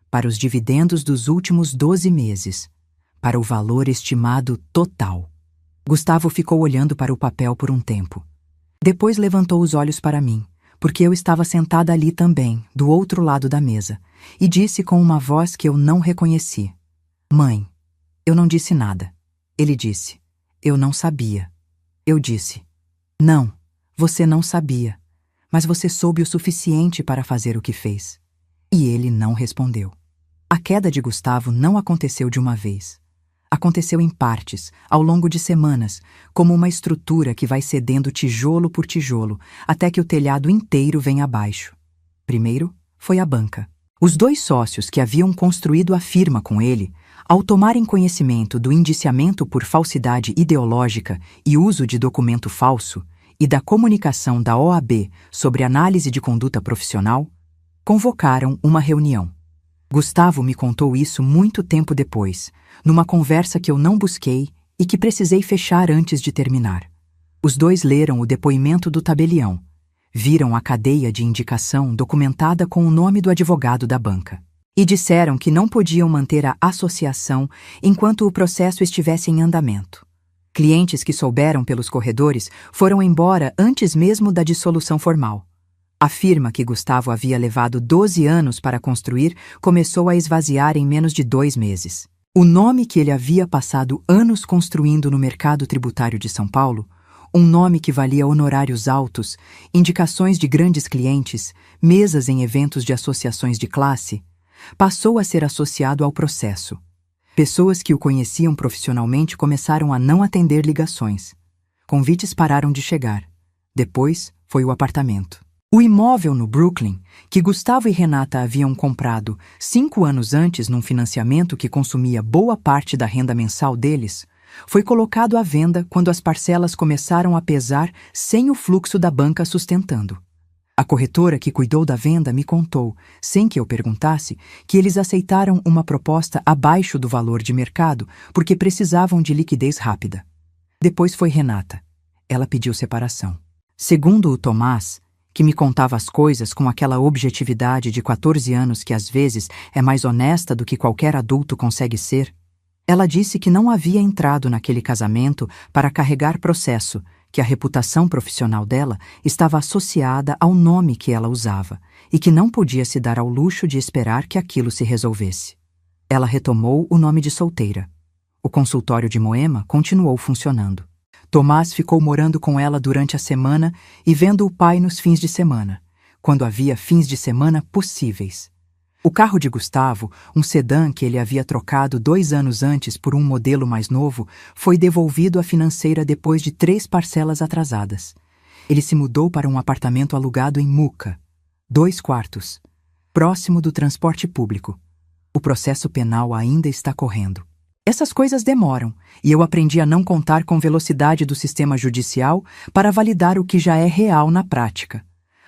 para os dividendos dos últimos 12 meses, para o valor estimado total. Gustavo ficou olhando para o papel por um tempo. Depois levantou os olhos para mim, porque eu estava sentada ali também, do outro lado da mesa, e disse com uma voz que eu não reconheci: mãe. Eu não disse nada. Ele disse: eu não sabia. Eu disse: não, você não sabia, mas você soube o suficiente para fazer o que fez. E ele não respondeu. A queda de Gustavo não aconteceu de uma vez. Aconteceu em partes, ao longo de semanas, como uma estrutura que vai cedendo tijolo por tijolo, até que o telhado inteiro vem abaixo. Primeiro foi a banca. Os 2 sócios que haviam construído a firma com ele, ao tomarem conhecimento do indiciamento por falsidade ideológica e uso de documento falso e da comunicação da OAB sobre análise de conduta profissional, convocaram uma reunião. Gustavo me contou isso muito tempo depois, numa conversa que eu não busquei e que precisei fechar antes de terminar. Os 2 leram o depoimento do tabelião, viram a cadeia de indicação documentada com o nome do advogado da banca e disseram que não podiam manter a associação enquanto o processo estivesse em andamento. Clientes que souberam pelos corredores foram embora antes mesmo da dissolução formal. A firma que Gustavo havia levado 12 anos para construir começou a esvaziar em menos de 2 meses. O nome que ele havia passado anos construindo no mercado tributário de São Paulo, um nome que valia honorários altos, indicações de grandes clientes, mesas em eventos de associações de classe, passou a ser associado ao processo. Pessoas que o conheciam profissionalmente começaram a não atender ligações. Convites pararam de chegar. Depois foi o apartamento. O imóvel no Brooklyn, que Gustavo e Renata haviam comprado 5 anos antes num financiamento que consumia boa parte da renda mensal deles, foi colocado à venda quando as parcelas começaram a pesar sem o fluxo da banca sustentando. A corretora que cuidou da venda me contou, sem que eu perguntasse, que eles aceitaram uma proposta abaixo do valor de mercado porque precisavam de liquidez rápida. Depois foi Renata. Ela pediu separação. Segundo o Tomás, que me contava as coisas com aquela objetividade de 14 anos que às vezes é mais honesta do que qualquer adulto consegue ser, ela disse que não havia entrado naquele casamento para carregar processo, que a reputação profissional dela estava associada ao nome que ela usava e que não podia se dar ao luxo de esperar que aquilo se resolvesse. Ela retomou o nome de solteira. O consultório de Moema continuou funcionando. Tomás ficou morando com ela durante a semana e vendo o pai nos fins de semana, quando havia fins de semana possíveis. O carro de Gustavo, um sedã que ele havia trocado 2 anos antes por um modelo mais novo, foi devolvido à financeira depois de 3 parcelas atrasadas. Ele se mudou para um apartamento alugado em Muca, 2 quartos, próximo do transporte público. O processo penal ainda está correndo. Essas coisas demoram, e eu aprendi a não contar com velocidade do sistema judicial para validar o que já é real na prática.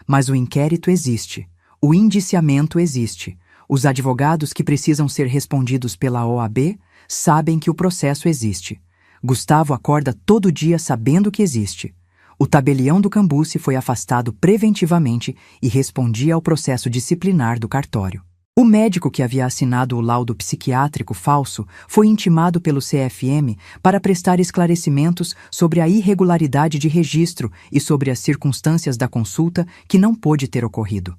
Mas o inquérito existe, o indiciamento existe, os advogados que precisam ser respondidos pela OAB, sabem que o processo existe. Gustavo acorda todo dia sabendo que existe. O tabelião do Cambuci foi afastado preventivamente e respondia ao processo disciplinar do cartório. O médico que havia assinado o laudo psiquiátrico falso foi intimado pelo CFM para prestar esclarecimentos sobre a irregularidade de registro e sobre as circunstâncias da consulta que não pôde ter ocorrido.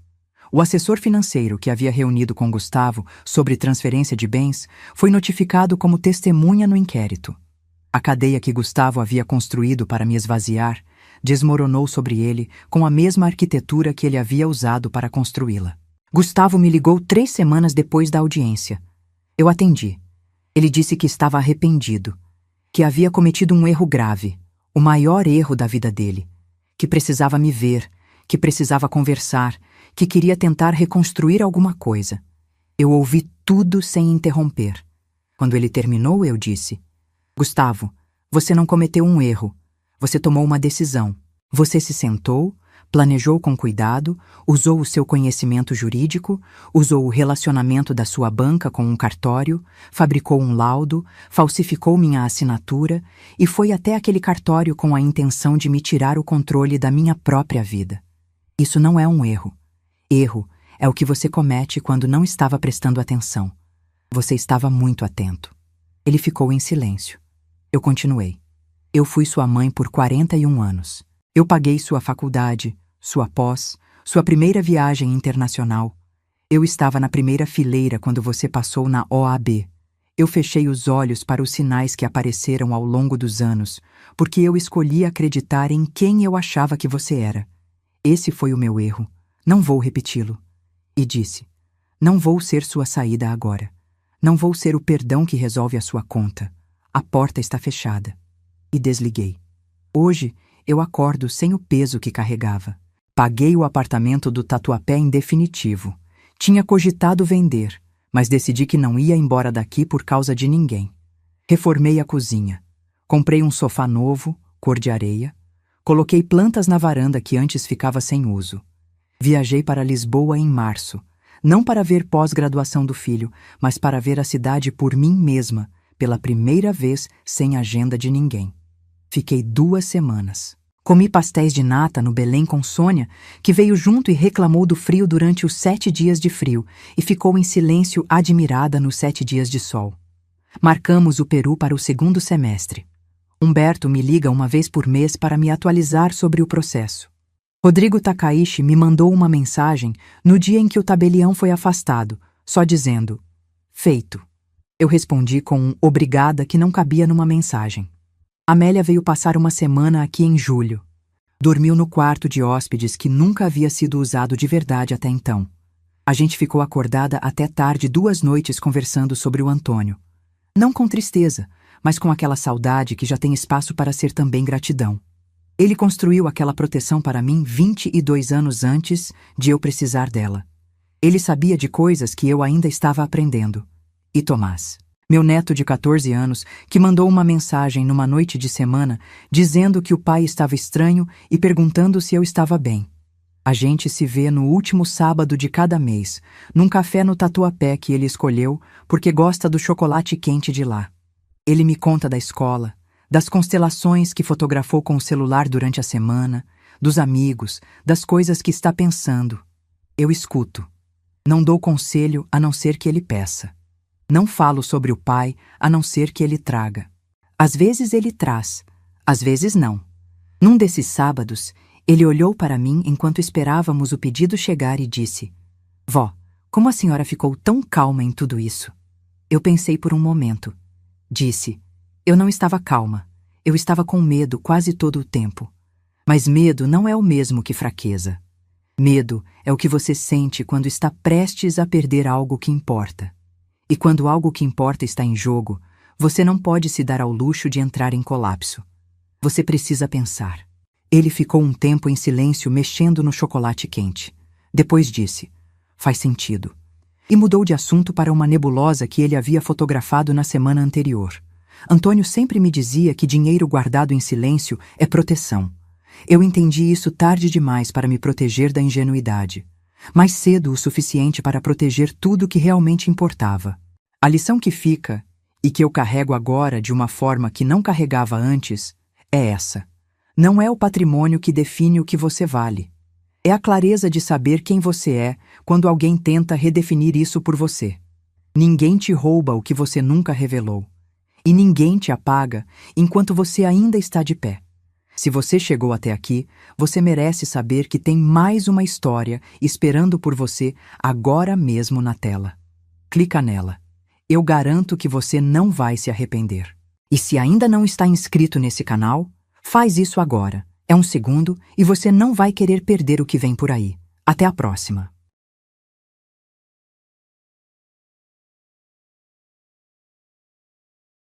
O assessor financeiro que havia reunido com Gustavo sobre transferência de bens foi notificado como testemunha no inquérito. A cadeia que Gustavo havia construído para me esvaziar desmoronou sobre ele com a mesma arquitetura que ele havia usado para construí-la. Gustavo me ligou 3 semanas depois da audiência. Eu atendi. Ele disse que estava arrependido, que havia cometido um erro grave, o maior erro da vida dele, que precisava me ver, que precisava conversar, que queria tentar reconstruir alguma coisa. Eu ouvi tudo sem interromper. Quando ele terminou, eu disse: Gustavo, você não cometeu um erro. Você tomou uma decisão. Você se sentou, planejou com cuidado, usou o seu conhecimento jurídico, usou o relacionamento da sua banca com um cartório, fabricou um laudo, falsificou minha assinatura e foi até aquele cartório com a intenção de me tirar o controle da minha própria vida. Isso não é um erro. Erro é o que você comete quando não estava prestando atenção. Você estava muito atento. Ele ficou em silêncio. Eu continuei. Eu fui sua mãe por 41 anos. Eu paguei sua faculdade, sua pós, sua primeira viagem internacional. Eu estava na primeira fileira quando você passou na OAB. Eu fechei os olhos para os sinais que apareceram ao longo dos anos, porque eu escolhi acreditar em quem eu achava que você era. Esse foi o meu erro. Não vou repeti-lo. E disse: não vou ser sua saída agora. Não vou ser o perdão que resolve a sua conta. A porta está fechada. E desliguei. Hoje, eu acordo sem o peso que carregava. Paguei o apartamento do Tatuapé em definitivo. Tinha cogitado vender, mas decidi que não ia embora daqui por causa de ninguém. Reformei a cozinha. Comprei um sofá novo, cor de areia. Coloquei plantas na varanda que antes ficava sem uso. Viajei para Lisboa em março, não para ver pós-graduação do filho, mas para ver a cidade por mim mesma, pela primeira vez sem agenda de ninguém. Fiquei 2 semanas. Comi pastéis de nata no Belém com Sônia, que veio junto e reclamou do frio durante os 7 dias de frio e ficou em silêncio admirada nos 7 dias de sol. Marcamos o Peru para o 2º semestre. Humberto me liga uma vez por mês para me atualizar sobre o processo. Rodrigo Takaishi me mandou uma mensagem no dia em que o tabelião foi afastado, só dizendo: feito. Eu respondi com um obrigada que não cabia numa mensagem. Amélia veio passar uma semana aqui em julho. Dormiu no quarto de hóspedes que nunca havia sido usado de verdade até então. A gente ficou acordada até tarde 2 noites conversando sobre o Antônio. Não com tristeza, mas com aquela saudade que já tem espaço para ser também gratidão. Ele construiu aquela proteção para mim 22 anos antes de eu precisar dela. Ele sabia de coisas que eu ainda estava aprendendo. E Tomás, meu neto de 14 anos, que mandou uma mensagem numa noite de semana dizendo que o pai estava estranho e perguntando se eu estava bem. A gente se vê no último sábado de cada mês, num café no Tatuapé que ele escolheu porque gosta do chocolate quente de lá. Ele me conta da escola, das constelações que fotografou com o celular durante a semana, dos amigos, das coisas que está pensando. Eu escuto. Não dou conselho a não ser que ele peça. Não falo sobre o pai a não ser que ele traga. Às vezes ele traz, às vezes não. Num desses sábados, ele olhou para mim enquanto esperávamos o pedido chegar e disse: Vó, como a senhora ficou tão calma em tudo isso? Eu pensei por um momento. Disse: eu não estava calma. Eu estava com medo quase todo o tempo. Mas medo não é o mesmo que fraqueza. Medo é o que você sente quando está prestes a perder algo que importa. E quando algo que importa está em jogo, você não pode se dar ao luxo de entrar em colapso. Você precisa pensar. Ele ficou um tempo em silêncio mexendo no chocolate quente. Depois disse: faz sentido. E mudou de assunto para uma nebulosa que ele havia fotografado na semana anterior. Antônio sempre me dizia que dinheiro guardado em silêncio é proteção. Eu entendi isso tarde demais para me proteger da ingenuidade. Mais cedo o suficiente para proteger tudo o que realmente importava. A lição que fica, e que eu carrego agora de uma forma que não carregava antes, é essa. Não é o patrimônio que define o que você vale. É a clareza de saber quem você é quando alguém tenta redefinir isso por você. Ninguém te rouba o que você nunca revelou. E ninguém te apaga enquanto você ainda está de pé. Se você chegou até aqui, você merece saber que tem mais uma história esperando por você agora mesmo na tela. Clica nela. Eu garanto que você não vai se arrepender. E se ainda não está inscrito nesse canal, faz isso agora. É um segundo e você não vai querer perder o que vem por aí. Até a próxima.